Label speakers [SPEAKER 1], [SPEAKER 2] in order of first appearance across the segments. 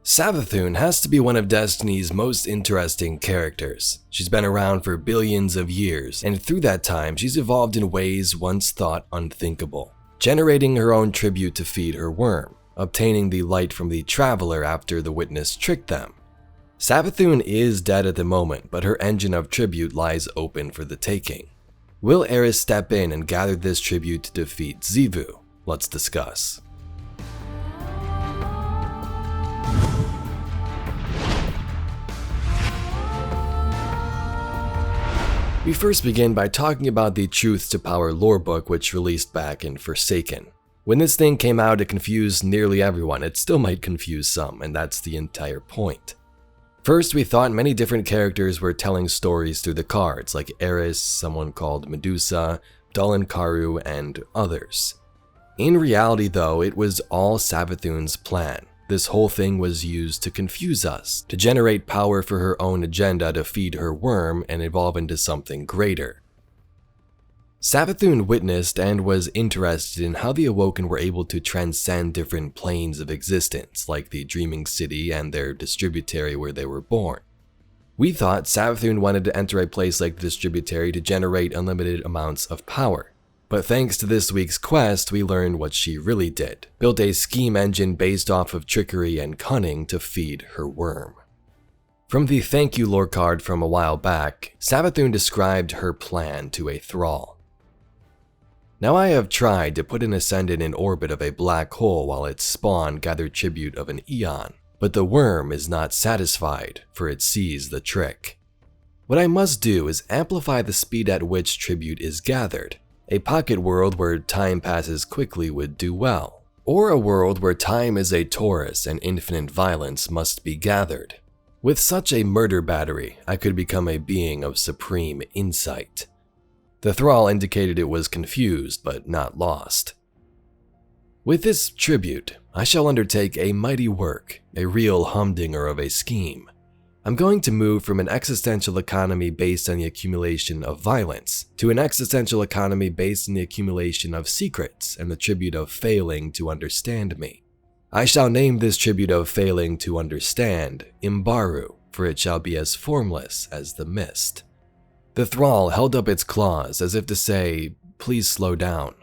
[SPEAKER 1] Savathun has to be one of Destiny's most interesting characters. She's been around for billions of years, and through that time, she's evolved in ways once thought unthinkable. Generating her own tribute to feed her worm, obtaining the light from the Traveler after the Witness tricked them. Savathun is dead at the moment, but her engine of tribute lies open for the taking. Will Eris step in and gather this tribute to defeat Xivu? Let's discuss. We first begin by talking about the Truth to Power lore book, which released back in Forsaken. When this thing came out, it confused nearly everyone. It still might confuse some, and that's the entire point. First, we thought many different characters were telling stories through the cards, like Eris, someone called Medusa, Karu, and others. In reality though, it was all Savathun's plan. This whole thing was used to confuse us, to generate power for her own agenda to feed her worm and evolve into something greater. Savathun witnessed and was interested in how the Awoken were able to transcend different planes of existence, like the Dreaming City and their distributary where they were born. We thought Savathun wanted to enter a place like the distributary to generate unlimited amounts of power. But thanks to this week's quest, we learned what she really did. Built a scheme engine based off of trickery and cunning to feed her worm. From the thank you lore card from a while back, Savathun described her plan to a thrall. Now I have tried to put an ascendant in orbit of a black hole while its spawn gathered tribute of an eon, but the worm is not satisfied, for it sees the trick. What I must do is amplify the speed at which tribute is gathered. A pocket world where time passes quickly would do well, or a world where time is a torus and infinite violence must be gathered. With such a murder battery, I could become a being of supreme insight. The thrall indicated it was confused but not lost. With this tribute, I shall undertake a mighty work, a real humdinger of a scheme. I'm going to move from an existential economy based on the accumulation of violence to an existential economy based on the accumulation of secrets and the tribute of failing to understand me. I shall name this tribute of failing to understand Imbaru, for it shall be as formless as the mist. The thrall held up its claws as if to say, please slow down.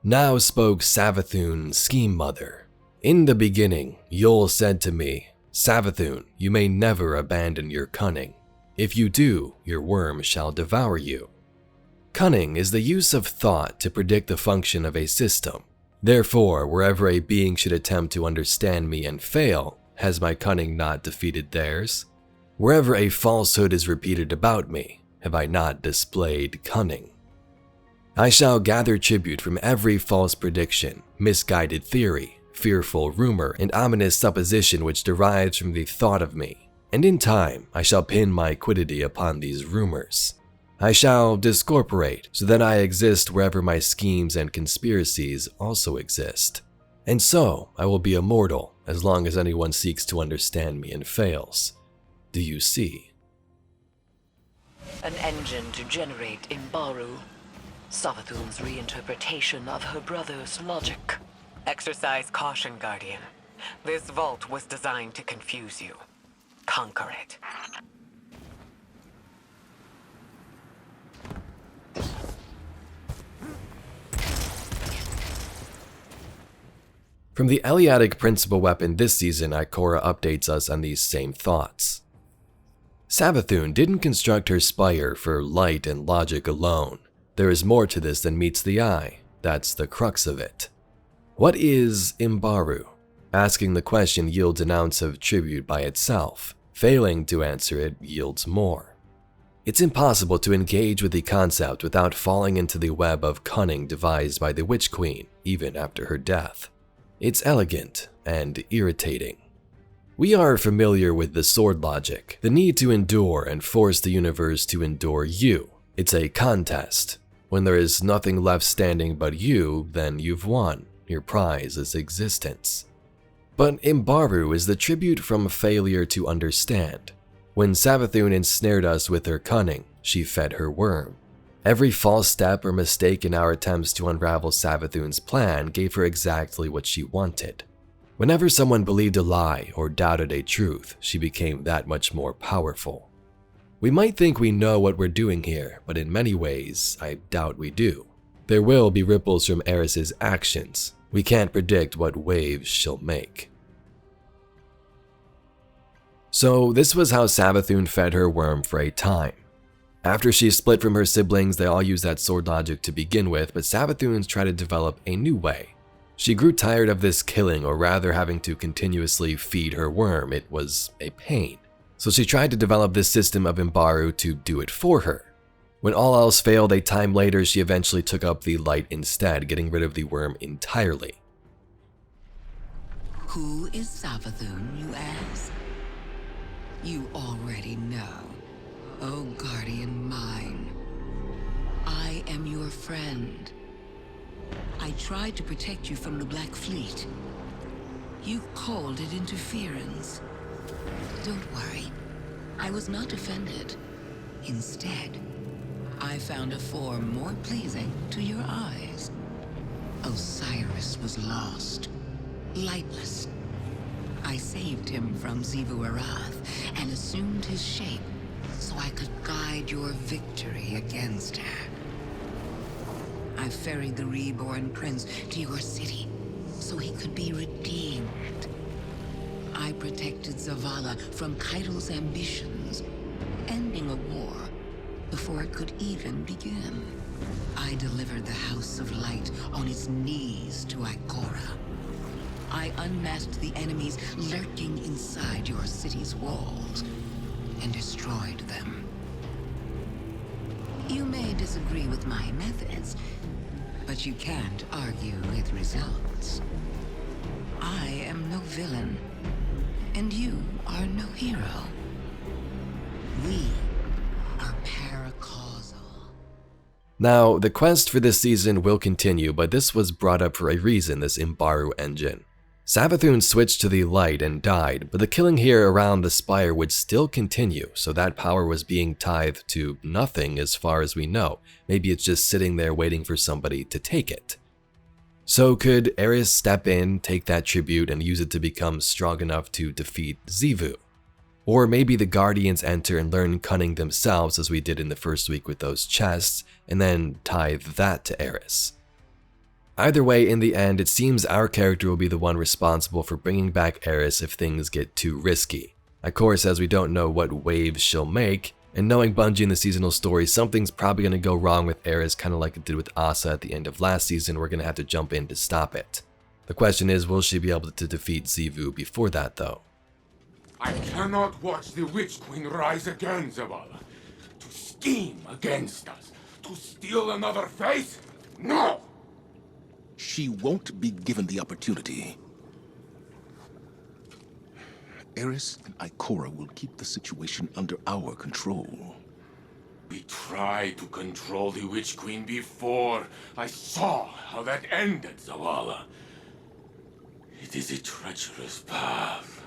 [SPEAKER 1] Now spoke Savathun, Scheme Mother. In the beginning, Yul said to me, Savathun, you may never abandon your cunning. If you do, your worm shall devour you. Cunning is the use of thought to predict the function of a system. Therefore, wherever a being should attempt to understand me and fail, has my cunning not defeated theirs? Wherever a falsehood is repeated about me, have I not displayed cunning? I shall gather tribute from every false prediction, misguided theory, fearful rumor, and ominous supposition which derives from the thought of me, and in time I shall pin my quiddity upon these rumors. I shall discorporate so that I exist wherever my schemes and conspiracies also exist. And so I will be immortal as long as anyone seeks to understand me and fails. Do you see?
[SPEAKER 2] An engine to generate Imbaru. Savathun's reinterpretation of her brother's logic. Exercise caution, Guardian. This vault was designed to confuse you. Conquer it.
[SPEAKER 1] From the Eliatic principal weapon this season, Ikora updates us on these same thoughts. Savathun didn't construct her spire for light and logic alone. There is more to this than meets the eye. That's the crux of it. What is Imbaru? Asking the question yields an ounce of tribute by itself. Failing to answer it yields more. It's impossible to engage with the concept without falling into the web of cunning devised by the Witch Queen, even after her death. It's elegant and irritating. We are familiar with the sword logic, the need to endure and force the universe to endure you. It's a contest. When there is nothing left standing but you, then you've won. Your prize is existence. But Imbaru is the tribute from failure to understand. When Savathun ensnared us with her cunning, she fed her worm. Every false step or mistake in our attempts to unravel Savathun's plan gave her exactly what she wanted. Whenever someone believed a lie or doubted a truth, she became that much more powerful. We might think we know what we're doing here, but in many ways, I doubt we do. There will be ripples from Eris's actions. We can't predict what waves she'll make. So this was how Savathun fed her worm for a time. After she split from her siblings, they all used that sword logic to begin with, but Savathun's tried to develop a new way. She grew tired of this killing, or rather having to continuously feed her worm. It was a pain. So she tried to develop this system of Imbaru to do it for her. When all else failed, a time later, she eventually took up the light instead, getting rid of the worm entirely.
[SPEAKER 3] Who is Savathun, you ask? You already know. Oh, guardian mine. I am your friend. I tried to protect you from the Black Fleet. You called it interference. Don't worry. I was not offended. Instead, I found a form more pleasing to your eyes. Osiris was lost, lightless. I saved him from Xivu and assumed his shape so I could guide your victory against her. I ferried the reborn prince to your city so he could be redeemed. I protected Zavala from Kaido's ambitions, ending a war before it could even begin. I delivered the House of Light on its knees to Ikora. I unmasked the enemies lurking inside your city's walls and destroyed them. You may disagree with my methods, but you can't argue with results. I am no villain, and you are no hero. We are paracausal.
[SPEAKER 1] Now, the quest for this season will continue, but this was brought up for a reason, this Imbaru engine. Savathun switched to the light and died, but the killing here around the spire would still continue, so that power was being tithed to nothing as far as we know. Maybe it's just sitting there waiting for somebody to take it. So could Eris step in, take that tribute, and use it to become strong enough to defeat Xivu? Or maybe the Guardians enter and learn cunning themselves, as we did in the first week with those chests, and then tithe that to Eris. Either way, in the end, it seems our character will be the one responsible for bringing back Eris if things get too risky. Of course, as we don't know what waves she'll make, and knowing Bungie in the seasonal story, something's probably going to go wrong with Eris, kind of like it did with Asa at the end of last season. We're going to have to jump in to stop it. The question is, will she be able to defeat Xivu before that, though?
[SPEAKER 4] I cannot watch the Witch Queen rise again, Zavala. To scheme against us, to steal another face? No!
[SPEAKER 5] She won't be given the opportunity. Eris and Ikora will keep the situation under our control.
[SPEAKER 4] We tried to control the Witch Queen before. I saw how that ended, Zavala. It is a treacherous path.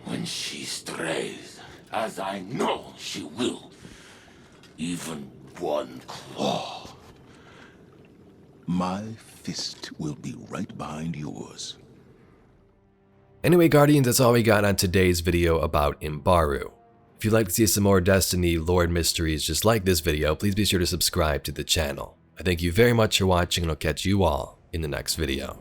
[SPEAKER 4] When she strays, as I know she will, even one claw.
[SPEAKER 5] My fist will be right behind yours.
[SPEAKER 1] Anyway, Guardians, that's all we got on today's video about Imbaru. If you'd like to see some more Destiny lore mysteries just like this video, please be sure to subscribe to the channel. I thank you very much for watching, and I'll catch you all in the next video.